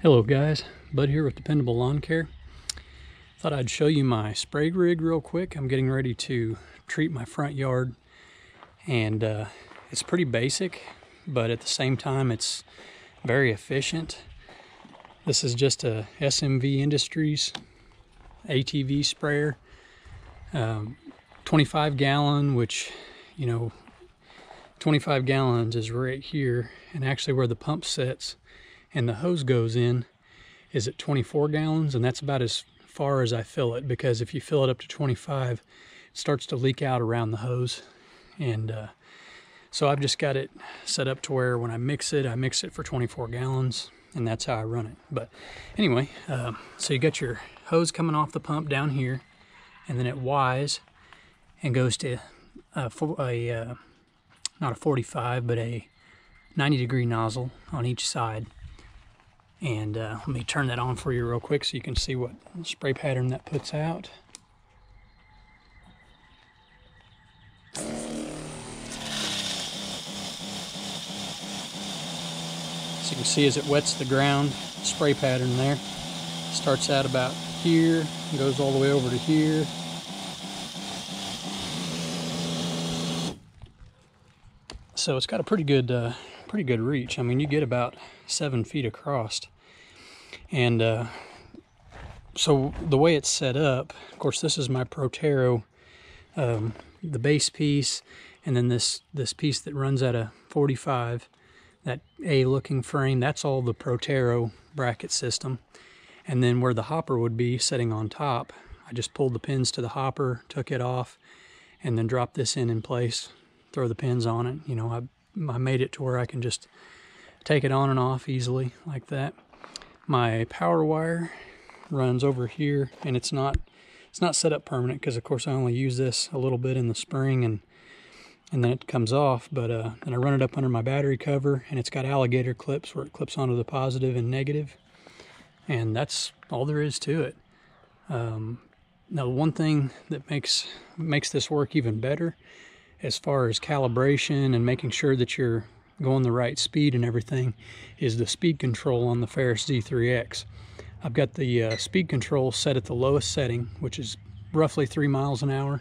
Hello guys, Bud here with Dependable Lawn Care. Thought I'd show you my spray rig real quick. I'm getting ready to treat my front yard, and it's pretty basic, but at the same time it's very efficient. This is just a SMV Industries ATV sprayer, 25 gallon, which, you know, 25 gallons is right here, and actually where the pump sits and the hose goes in is at 24 gallons, and that's about as far as I fill it, because if you fill it up to 25, it starts to leak out around the hose. And so I've just got it set up to where when I mix it for 24 gallons, and that's how I run it. But anyway, so you got your hose coming off the pump down here, and then it Ys and goes to not a 45, but a 90-degree nozzle on each side. And let me turn that on for you real quick so you can see what spray pattern that puts out. So you can see as it wets the ground, spray pattern there. Starts out about here and goes all the way over to here. So it's got a pretty good reach. I mean, you get about 7 feet across. And so the way it's set up, of course, this is my Protero, the base piece, and then this piece that runs at a 45, that A-looking frame, that's all the Protero bracket system. And then where the hopper would be sitting on top, I just pulled the pins to the hopper, took it off, and then dropped this in place, throw the pins on it. You know, I made it to where I can just take it on and off easily like that. My power wire runs over here, and it's not set up permanent, because of course I only use this a little bit in the spring, and then it comes off. But then I run it up under my battery cover, and it's got alligator clips where it clips onto the positive and negative, and that's all there is to it. Now, one thing that makes this work even better, as far as calibration and making sure that you're going the right speed and everything, is the speed control on the Ferris Z3X. I've got the speed control set at the lowest setting, which is roughly 3 miles an hour,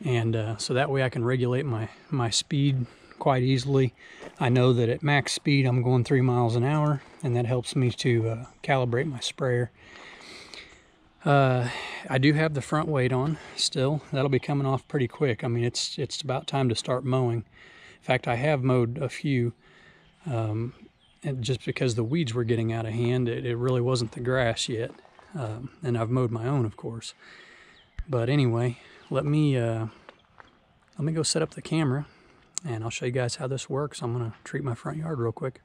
and so that way I can regulate my speed quite easily. I know that at max speed I'm going 3 miles an hour, and that helps me to calibrate my sprayer. I do have the front weight on still. That'll be coming off pretty quick. I mean, it's about time to start mowing. In fact, I have mowed a few, and just because the weeds were getting out of hand, it really wasn't the grass yet. And I've mowed my own, of course. But anyway, let me go set up the camera, and I'll show you guys how this works. I'm gonna treat my front yard real quick.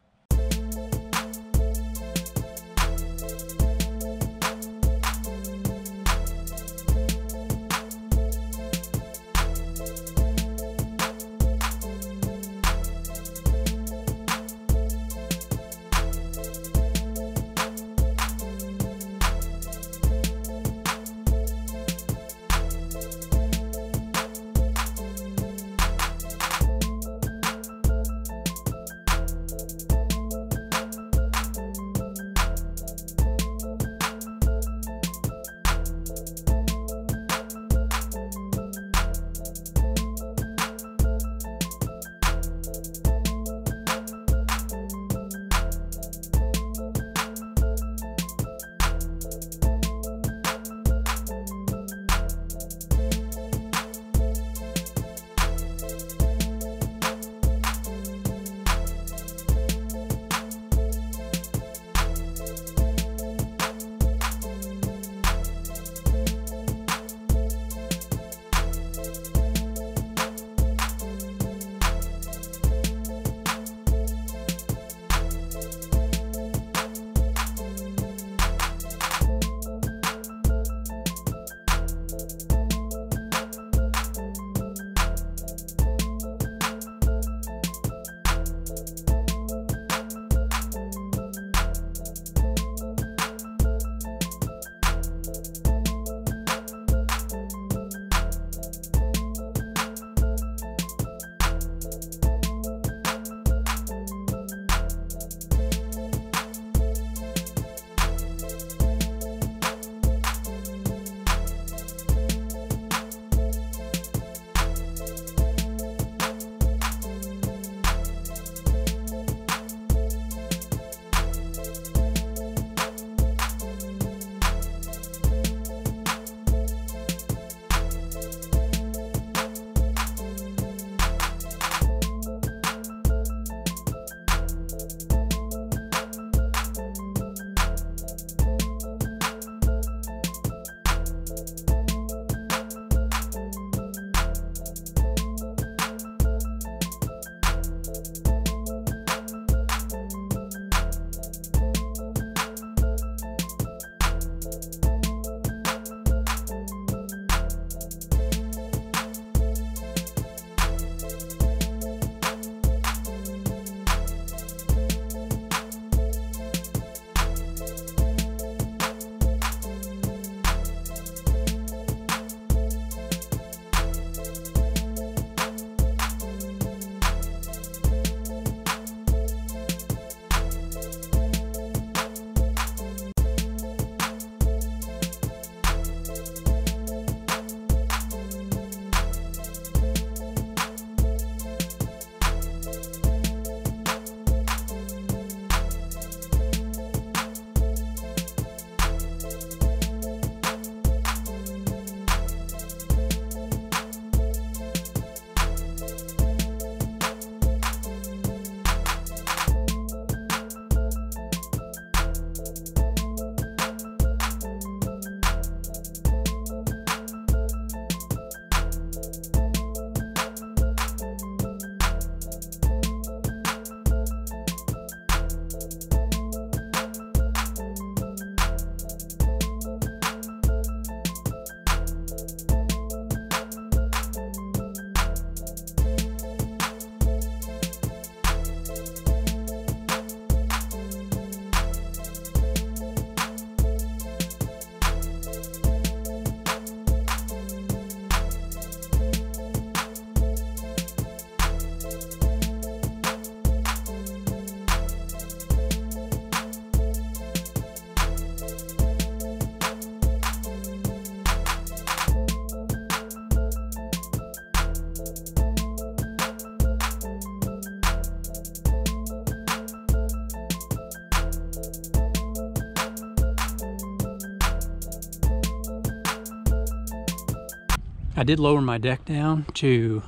I did lower my deck down to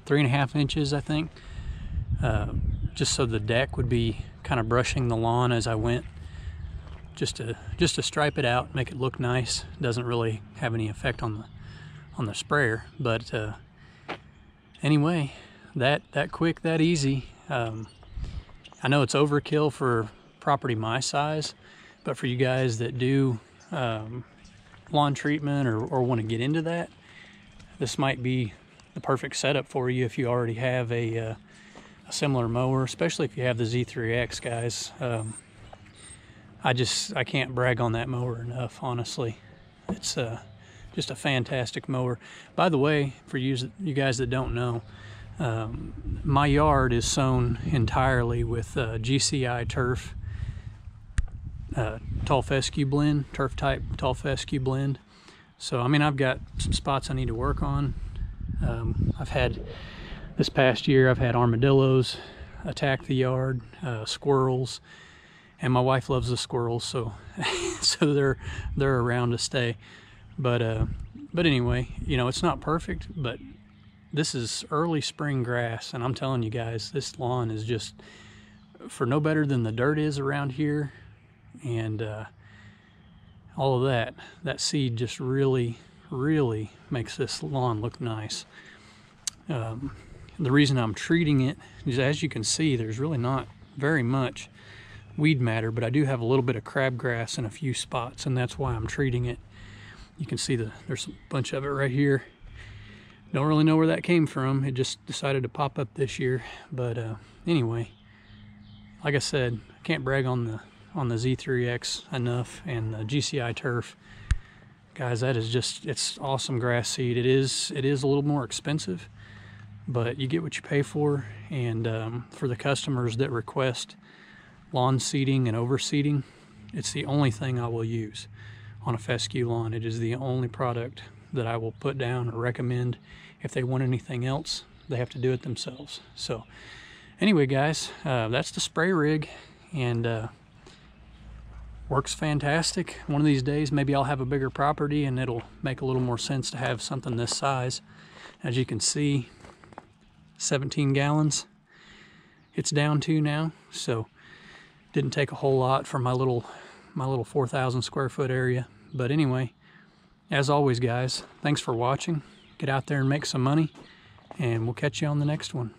3.5 inches, I think, just so the deck would be kind of brushing the lawn as I went, just to stripe it out, make it look nice. It doesn't really have any effect on the sprayer, but anyway, that quick, that easy. I know it's overkill for property my size, but for you guys that do lawn treatment or want to get into that, this might be the perfect setup for you if you already have a similar mower, especially if you have the Z3X, guys. I can't brag on that mower enough, honestly. It's just a fantastic mower. By the way, for you guys that don't know, my yard is sown entirely with GCI turf, tall fescue blend, turf type tall fescue blend. So, I mean, I've got some spots I need to work on. This past year, I've had armadillos attack the yard, squirrels, and my wife loves the squirrels, so so they're around to stay. But anyway, you know, it's not perfect, but this is early spring grass, and I'm telling you guys, this lawn is just for no better than the dirt is around here, and all of that seed just really makes this lawn look nice. The reason I'm treating it is, as you can see, there's really not very much weed matter, but I do have a little bit of crabgrass in a few spots, and that's why I'm treating it. You can see there's a bunch of it right here. Don't really know where that came from. It just decided to pop up this year. But anyway, like I said, I can't brag on the Z3X enough, and the GCI turf, guys, that is just, it's awesome grass seed. It is a little more expensive, but you get what you pay for. And for the customers that request lawn seeding and overseeding, it's the only thing I will use on a fescue lawn. It is the only product that I will put down or recommend. If they want anything else, they have to do it themselves. So anyway, guys, that's the spray rig, and works fantastic. One of these days, maybe I'll have a bigger property and it'll make a little more sense to have something this size. As you can see, 17 gallons it's down to now, so didn't take a whole lot for my little 4,000 square foot area. But anyway, as always, guys, thanks for watching. Get out there and make some money, and we'll catch you on the next one.